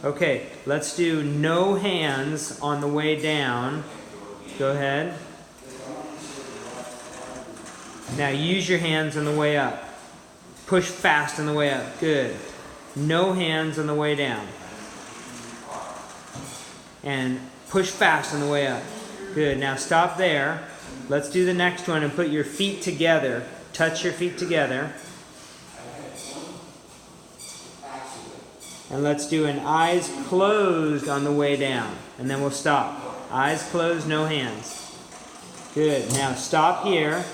Okay, let's do no hands on the way down. Go ahead. Now use your hands on the way up. Push fast on the way up. Good. No hands on the way down. And push fast on the way up. Good. Now stop there. Let's do the next one and put your feet together. Touch your feet together. And let's do an eyes closed on the way down. And then we'll stop. Eyes closed, no hands. Good. Now stop here.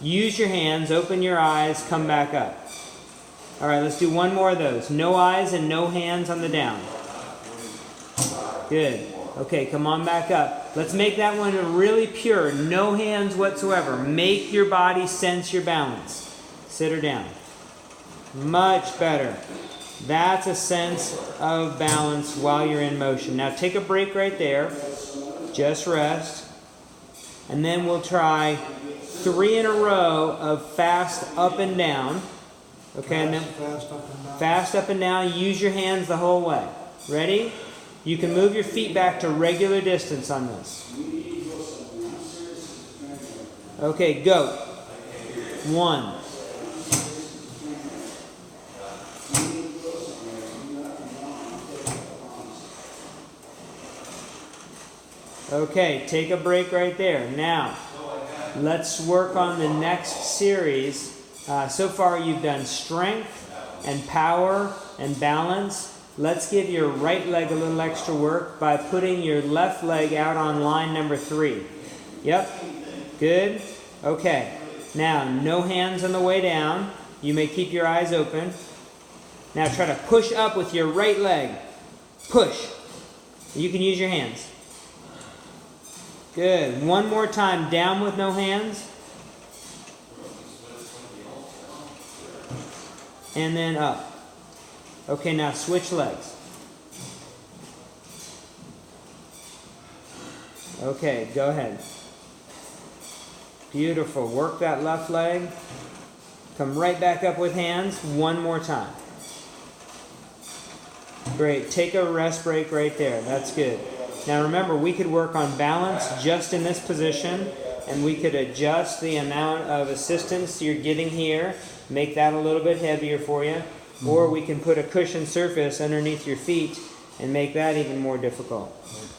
Use your hands, open your eyes, come back up. All right, let's do one more of those. No eyes and no hands on the down. Good. Okay, come on back up. Let's make that one really pure. No hands whatsoever. Make your body sense your balance. Sit her down. Much better. That's a sense of balance while you're in motion. Now take a break right there. Just rest. And then we'll try 3 in a row of fast up and down. Okay, and then fast up and down. Use your hands the whole way. Ready? You can move your feet back to regular distance on this. Okay, go. 1. Okay, take a break right there. Now, let's work on the next series. So far you've done strength and power and balance. Let's give your right leg a little extra work by putting your left leg out on line number 3. Yep, good. Okay, now no hands on the way down. You may keep your eyes open. Now try to push up with your right leg. Push. You can use your hands. Good. One more time, down with no hands. And then up. Okay, now switch legs. Okay, go ahead. Beautiful. Work that left leg. Come right back up with hands. One more time. Great. Take a rest break right there. That's good. Now remember, we could work on balance just in this position, and we could adjust the amount of assistance you're getting here, make that a little bit heavier for you, or we can put a cushioned surface underneath your feet and make that even more difficult.